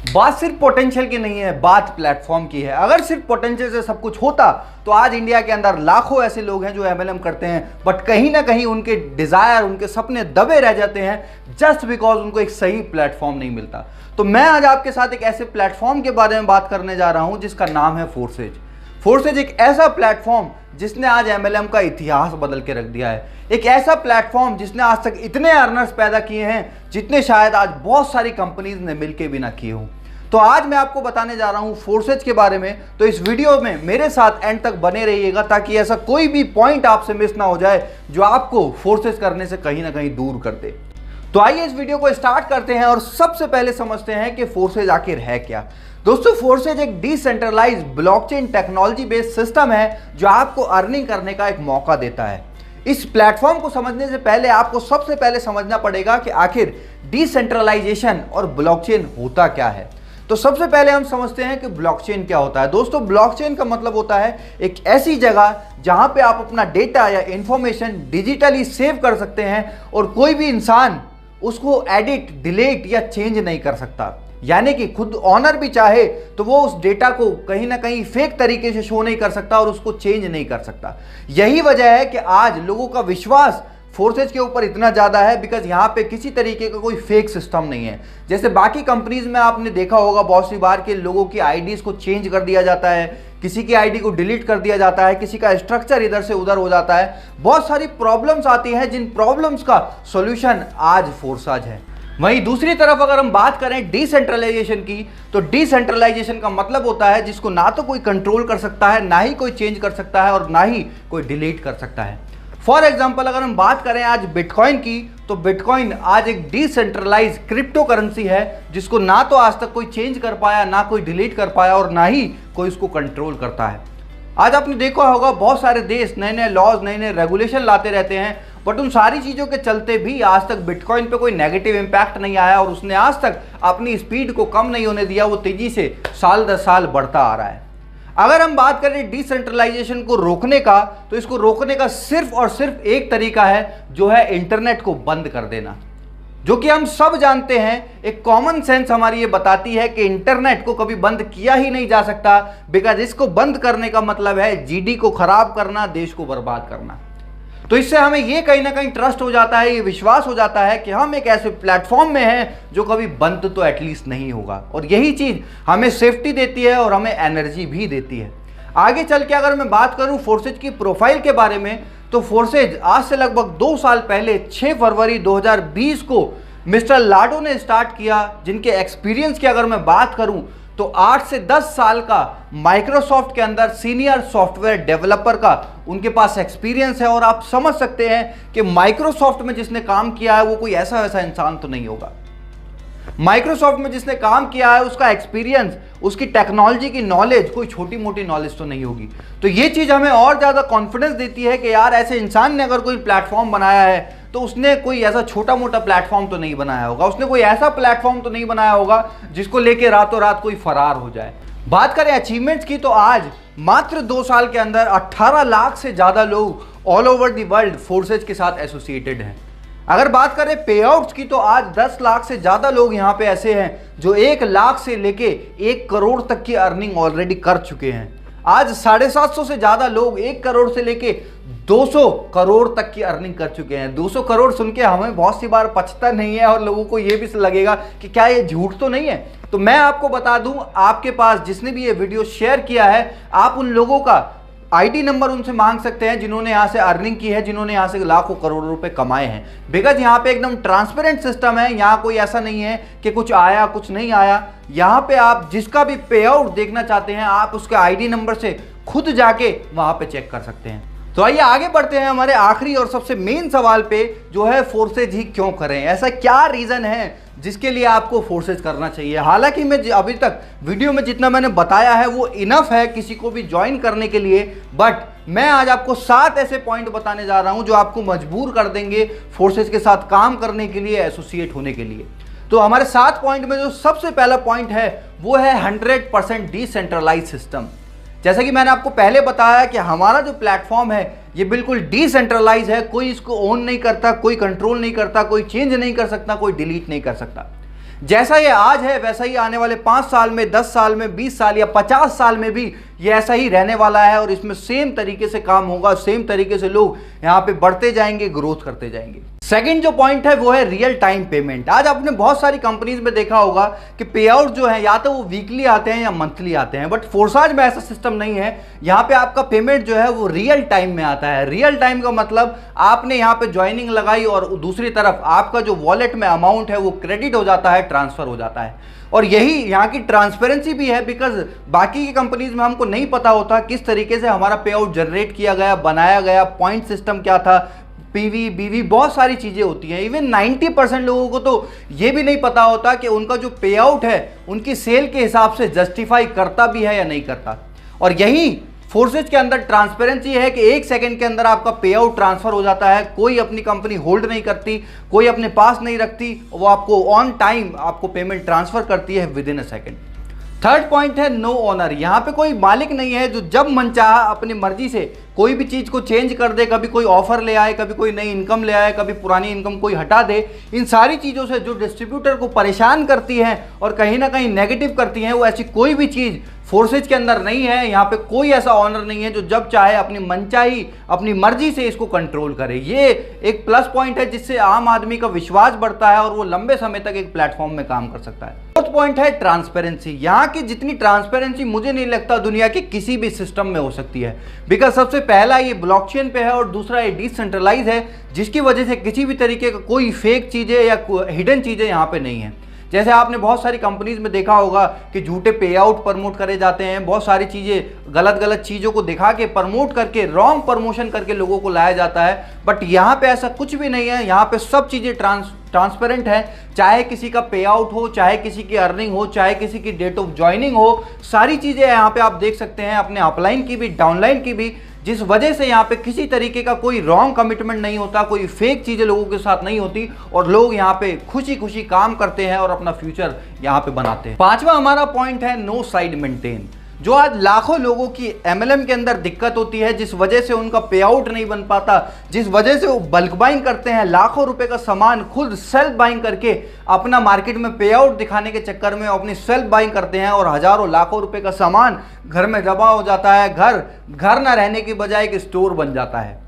बात सिर्फ पोटेंशियल की नहीं है, बात प्लेटफॉर्म की है। अगर सिर्फ पोटेंशियल से सब कुछ होता तो आज इंडिया के अंदर लाखों ऐसे लोग हैं जो एमएलएम करते हैं, बट कहीं ना कहीं उनके डिजायर, उनके सपने दबे रह जाते हैं जस्ट बिकॉज उनको एक सही प्लेटफॉर्म नहीं मिलता। तो मैं आज आपके साथ एक ऐसे प्लेटफॉर्म के बारे में बात करने जा रहा हूं जिसका नाम है फोर्सेज। फोर्सेज एक ऐसा प्लेटफॉर्म जिसने आज एमएलएम का इतिहास बदल के रख दिया है। एक ऐसा प्लेटफॉर्म जिसने आज तक इतने अर्नर्स पैदा किए हैं जितने शायद आज बहुत सारी कंपनीज ने मिलकर भी ना किए हों। तो आज मैं आपको बताने जा रहा हूं फोर्सेज के बारे में। तो इस वीडियो में मेरे साथ एंड तक बने रहिएगा ताकि ऐसा कोई भी पॉइंट आपसे मिस ना हो जाए जो आपको फोर्सेज करने से कहीं ना कहीं दूर कर दे। तो आइए इस वीडियो को स्टार्ट करते हैं और सबसे पहले समझते हैं कि फोर्सेज आखिर है क्या। दोस्तों, फोर्सेज एक decentralize blockchain technology based system है जो आपको अर्निंग करने का एक मौका देता है। इस प्लेटफॉर्म को समझने से पहले आपको सबसे पहले समझना पड़ेगा कि आखिर डिसेंट्रलाइजेशन और ब्लॉकचेन होता क्या है। तो सबसे पहले हम समझते हैं कि ब्लॉकचेन क्या होता है। दोस्तों, ब्लॉकचेन का मतलब होता है एक ऐसी जगह जहां पे आप अपना डेटा या इंफॉर्मेशन डिजिटली सेव कर सकते हैं और कोई भी इंसान उसको एडिट, डिलीट या चेंज नहीं कर सकता। यानी कि खुद ऑनर भी चाहे तो वो उस डेटा को कहीं ना कहीं फेक तरीके से शो नहीं कर सकता और उसको चेंज नहीं कर सकता। यही वजह है कि आज लोगों का विश्वास फोर्सेज के ऊपर इतना ज़्यादा है बिकॉज यहाँ पे किसी तरीके का कोई फेक सिस्टम नहीं है। जैसे बाकी कंपनीज में आपने देखा होगा बहुत सी बार के लोगों की आईडीज को चेंज कर दिया जाता है, किसी की आईडी को डिलीट कर दिया जाता है, किसी का स्ट्रक्चर इधर से उधर हो जाता है। बहुत सारी प्रॉब्लम्स आती हैं जिन प्रॉब्लम्स का सॉल्यूशन आज फोर्सेज है। वहीं दूसरी तरफ अगर हम बात करें डिसेंट्रलाइजेशन की, तो डिसेंट्रलाइजेशन का मतलब होता है जिसको ना तो कोई कंट्रोल कर सकता है, ना ही कोई चेंज कर सकता है और ना ही कोई डिलीट कर सकता है। फॉर एग्जाम्पल अगर हम बात करें आज बिटकॉइन की, तो बिटकॉइन आज एक डिसेंट्रलाइज क्रिप्टो करेंसी है जिसको ना तो आज तक कोई चेंज कर पाया, ना कोई डिलीट कर पाया और ना ही कोई उसको कंट्रोल करता है। आज आपने देखा होगा बहुत सारे देश नए नए लॉज, नए नए रेगुलेशन लाते रहते हैं, बट उन सारी चीज़ों के चलते भी आज तक बिटकॉइन पे कोई नेगेटिव इम्पैक्ट नहीं आया और उसने आज तक अपनी स्पीड को कम नहीं होने दिया। वो तेजी से साल दर साल बढ़ता आ रहा है। अगर हम बात करें डिसेंट्रलाइजेशन को रोकने का, तो इसको रोकने का सिर्फ और सिर्फ एक तरीका है जो है इंटरनेट को बंद कर देना। जो कि हम सब जानते हैं, एक कॉमन सेंस हमारी ये बताती है कि इंटरनेट को कभी बंद किया ही नहीं जा सकता बिकॉज इसको बंद करने का मतलब है जीडी को खराब करना, देश को बर्बाद करना। तो इससे हमें ये कहीं ना कहीं ट्रस्ट हो जाता है, ये विश्वास हो जाता है कि हम एक ऐसे प्लेटफॉर्म में हैं जो कभी बंद तो एटलीस्ट नहीं होगा और यही चीज़ हमें सेफ्टी देती है और हमें एनर्जी भी देती है। आगे चल के अगर मैं बात करूं फोर्सेज की प्रोफाइल के बारे में, तो फोर्सेज आज से लगभग 2 साल पहले 6 फरवरी 2020 को मिस्टर लाडो ने स्टार्ट किया, जिनके एक्सपीरियंस की अगर मैं बात करूं तो 8 से 10 साल का माइक्रोसॉफ्ट के अंदर सीनियर सॉफ्टवेयर डेवलपर का उनके पास एक्सपीरियंस है। और आप समझ सकते हैं कि माइक्रोसॉफ्ट में जिसने काम किया है वो कोई ऐसा वैसा इंसान तो नहीं होगा। माइक्रोसॉफ्ट में जिसने काम किया है उसका एक्सपीरियंस, उसकी टेक्नोलॉजी की नॉलेज कोई छोटी मोटी नॉलेज तो नहीं होगी। तो ये चीज़ हमें और ज़्यादा कॉन्फिडेंस देती है कि यार ऐसे इंसान ने अगर कोई प्लेटफॉर्म बनाया है तो उसने कोई ऐसा छोटा मोटा प्लेटफॉर्म तो नहीं बनाया होगा, उसने कोई ऐसा प्लेटफॉर्म तो नहीं बनाया होगा जिसको लेके रातों रात कोई फरार हो जाए। बात करें अचीवमेंट्स की, तो आज मात्र 2 साल के अंदर 18 लाख से ज़्यादा लोग all over the world forces के साथ एसोसिएटेड हैं। अगर बात करें पे आउट्स की, तो आज 10 लाख से ज़्यादा लोग यहाँ पे ऐसे हैं जो 1 लाख से लेके 1 करोड़ तक की अर्निंग ऑलरेडी कर चुके हैं। आज 750 से ज़्यादा लोग 1 करोड़ से लेके 200 करोड़ तक की अर्निंग कर चुके हैं। 200 करोड़ सुन के हमें बहुत सी बार पचता नहीं है और लोगों को ये भी लगेगा कि क्या ये झूठ तो नहीं है। तो मैं आपको बता दूं, आपके पास जिसने भी ये वीडियो शेयर किया है, आप उन लोगों का आईडी नंबर उनसे मांग सकते हैं जिन्होंने यहाँ से अर्निंग की है, जिन्होंने यहाँ से लाखों करोड़ों रुपए कमाए हैं। बिकॉज यहाँ पे एकदम ट्रांसपेरेंट सिस्टम है, यहाँ कोई ऐसा नहीं है कि कुछ आया कुछ नहीं आया। यहाँ पे आप जिसका भी पे आउट देखना चाहते हैं आप उसके आईडी नंबर से खुद जाके वहाँ पे चेक कर सकते हैं। तो आइए आगे बढ़ते हैं हमारे आखिरी और सबसे मेन सवाल पे, जो है फोर्सेज ही क्यों करें। ऐसा क्या रीज़न है जिसके लिए आपको फोर्सेज करना चाहिए। हालांकि मैं अभी तक वीडियो में जितना मैंने बताया है वो इनफ है किसी को भी ज्वाइन करने के लिए, बट मैं आज आपको 7 ऐसे पॉइंट बताने जा रहा हूं जो आपको मजबूर कर देंगे फोर्सेज के साथ काम करने के लिए, एसोसिएट होने के लिए। तो हमारे 7 पॉइंट में जो सबसे पहला पॉइंट है वो है 100% डिसेंट्रलाइज सिस्टम। जैसा कि मैंने आपको पहले बताया कि हमारा जो प्लेटफॉर्म है ये बिल्कुल डिसेंट्रलाइज है, कोई इसको ओन नहीं करता, कोई कंट्रोल नहीं करता, कोई चेंज नहीं कर सकता, कोई डिलीट नहीं कर सकता। जैसा ये आज है वैसा ही आने वाले 5 साल में, 10 साल में, 20 साल या 50 साल में भी ये ऐसा ही रहने वाला है और इसमें सेम तरीके से काम होगा, सेम तरीके से लोग यहाँ पे बढ़ते जाएंगे, ग्रोथ करते जाएंगे। सेकंड जो पॉइंट है वो है रियल टाइम पेमेंट। आज आपने बहुत सारी कंपनीज में देखा होगा कि पे आउट जो है या तो वो वीकली आते हैं या मंथली आते हैं, बट फोर्साज में ऐसा सिस्टम नहीं है। यहाँ पे आपका पेमेंट जो है वो रियल टाइम में आता है। रियल टाइम का मतलब आपने यहाँ पे ज्वाइनिंग लगाई और दूसरी तरफ आपका जो वॉलेट में अमाउंट है वो क्रेडिट हो जाता है, ट्रांसफर हो जाता है। और यही यहाँ की ट्रांसपेरेंसी भी है, बिकॉज बाकी की कंपनीज में हमको नहीं पता होता किस तरीके से हमारा पे आउट जनरेट किया गया, बनाया गया, पॉइंट सिस्टम क्या था, पीवी बीवी बहुत सारी चीजें होती हैं। इवन 90% लोगों को तो ये भी नहीं पता होता कि उनका जो पे आउट है उनकी सेल के हिसाब से जस्टिफाई करता भी है या नहीं करता। और यही फोर्सेज के अंदर ट्रांसपेरेंसी है कि 1 सेकंड के अंदर आपका पे आउट ट्रांसफर हो जाता है। कोई अपनी कंपनी होल्ड नहीं करती, कोई अपने पास नहीं रखती, वो आपको ऑन टाइम आपको पेमेंट ट्रांसफर करती है with in a second. Third point है नो ओनर। यहाँ पे कोई मालिक नहीं है जो जब मन चाहा अपनी मर्जी से कोई भी चीज को चेंज कर दे, कभी कोई ऑफर ले आए, कभी कोई नई इनकम ले आए, कभी पुरानी इनकम कोई हटा दे। इन सारी चीजों से जो डिस्ट्रीब्यूटर को परेशान करती हैं और कहीं ना कहीं नेगेटिव करती हैं, वो ऐसी कोई भी चीज फोर्सेज के अंदर नहीं है। यहाँ पे कोई ऐसा ऑनर नहीं है जो जब चाहे अपनी मनचाही अपनी मर्जी से इसको कंट्रोल करे। ये एक प्लस पॉइंट है जिससे आम आदमी का विश्वास बढ़ता है और वो लंबे समय तक एक प्लेटफॉर्म में काम कर सकता है। फोर्थ पॉइंट है ट्रांसपेरेंसी। यहाँ की जितनी ट्रांसपेरेंसी मुझे नहीं लगता दुनिया के किसी भी सिस्टम में हो सकती है, बिकॉज सबसे पहला ये ब्लॉकचेन पे है और दूसरा ये डिसेंट्रलाइज है, जिसकी वजह से किसी भी तरीके का कोई फेक चीजें या हिडन चीजें यहाँ पे नहीं है। जैसे आपने बहुत सारी कंपनीज में देखा होगा कि झूठे पे आउट प्रमोट करे जाते हैं, बहुत सारी चीज़ें गलत चीज़ों को दिखा के प्रमोट करके रॉन्ग प्रमोशन करके लोगों को लाया जाता है। बट यहाँ पे ऐसा कुछ भी नहीं है। यहाँ पे सब चीज़ें ट्रांसपेरेंट है। चाहे किसी का पे आउट हो, चाहे किसी की अर्निंग हो, चाहे किसी की डेट ऑफ ज्वाइनिंग हो, सारी चीज़ें यहाँ पे आप देख सकते हैं, अपने अपलाइन की भी डाउनलाइन की भी, जिस वजह से यहाँ पे किसी तरीके का कोई रॉन्ग कमिटमेंट नहीं होता, कोई फेक चीज़ें लोगों के साथ नहीं होती और लोग यहाँ पे खुशी खुशी काम करते हैं और अपना फ्यूचर यहाँ पे बनाते हैं। पांचवा हमारा पॉइंट है नो साइड मेंटेन। जो आज लाखों लोगों की एमएलएम के अंदर दिक्कत होती है, जिस वजह से उनका पे आउट नहीं बन पाता, जिस वजह से वो बल्क बाइंग करते हैं, लाखों रुपए का सामान खुद सेल्फ बाइंग करके अपना मार्केट में पे आउट दिखाने के चक्कर में अपनी सेल्फ बाइंग करते हैं और हजारों लाखों रुपए का सामान घर में जमा हो जाता है। घर ना रहने की बजाय एक स्टोर बन जाता है।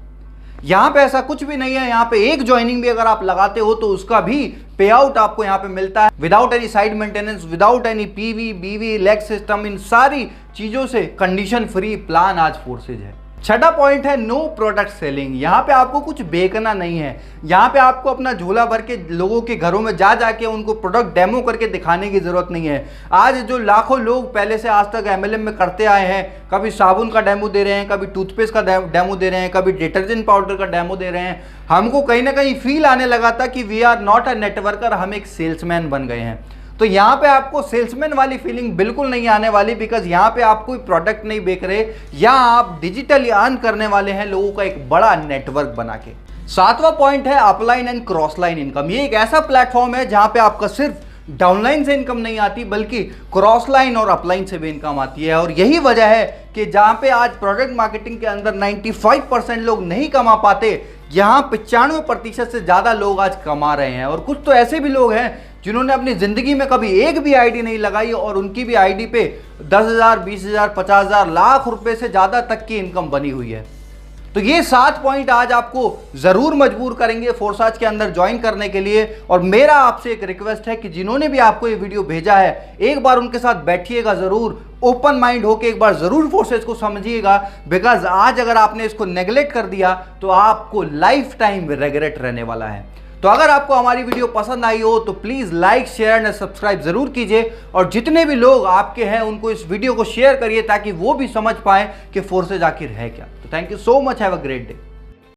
यहाँ पे ऐसा कुछ भी नहीं है। यहाँ पे एक ज्वाइनिंग भी अगर आप लगाते हो तो उसका भी पे आउट आपको यहाँ पे मिलता है without any side maintenance, without any PV बीवी लेग सिस्टम। इन सारी चीजों से कंडीशन फ्री प्लान आज फोर्सेज है। छठा पॉइंट है नो प्रोडक्ट सेलिंग। यहाँ पे आपको कुछ बेचना नहीं है। यहाँ पे आपको अपना झोला भर के लोगों के घरों में जाके उनको प्रोडक्ट डेमो करके दिखाने की जरूरत नहीं है। आज जो लाखों लोग पहले से आज तक एमएलएम में करते आए हैं, कभी साबुन का डेमो दे रहे हैं, कभी टूथपेस्ट का डेमो दे रहे हैं, कभी डिटर्जेंट पाउडर का डेमो दे रहे हैं, हमको कहीं ना कहीं फील आने लगा था कि we are not a networker, हम एक सेल्समैन बन गए हैं। तो यहाँ पे आपको सेल्समैन वाली फीलिंग बिल्कुल नहीं आने वाली, बिकॉज यहाँ पे आप कोई प्रोडक्ट नहीं बेच रहे, या आप डिजिटली अर्न करने वाले हैं लोगों का एक बड़ा नेटवर्क बना के। सातवां पॉइंट है upline and cross line income. ये एक ऐसा प्लेटफॉर्म है जहाँ पे आपका सिर्फ डाउनलाइन से इनकम नहीं आती बल्कि क्रॉस लाइन और अपलाइन से भी इनकम आती है। और यही वजह है कि जहाँ पे आज प्रोडक्ट मार्केटिंग के अंदर 95% लोग नहीं कमा पाते, यहाँ 95% से ज़्यादा लोग आज कमा रहे हैं। और कुछ तो ऐसे भी लोग हैं जिन्होंने अपनी ज़िंदगी में कभी एक भी आईडी नहीं लगाई और उनकी भी आईडी पे 10,000, 20,000, 50,000, लाख रुपए से ज़्यादा तक की इनकम बनी हुई है। तो ये 7 पॉइंट आज आपको ज़रूर मजबूर करेंगे फोर्साज के अंदर ज्वाइन करने के लिए। और मेरा आपसे एक रिक्वेस्ट है कि जिन्होंने भी आपको ये वीडियो भेजा है, एक बार उनके साथ बैठिएगा ज़रूर, ओपन माइंड होके एक बार ज़रूर फोर्सेज को समझिएगा, बिकॉज आज अगर आपने इसको नेगलेक्ट कर दिया तो आपको लाइफ टाइम रिग्रेट रहने वाला है। तो अगर आपको हमारी वीडियो पसंद आई हो तो please like share and subscribe ज़रूर कीजिए और जितने भी लोग आपके हैं उनको इस वीडियो को शेयर करिए ताकि वो भी समझ पाएँ कि फोर्सेज आखिर है क्या। तो thank you so much, have a great day.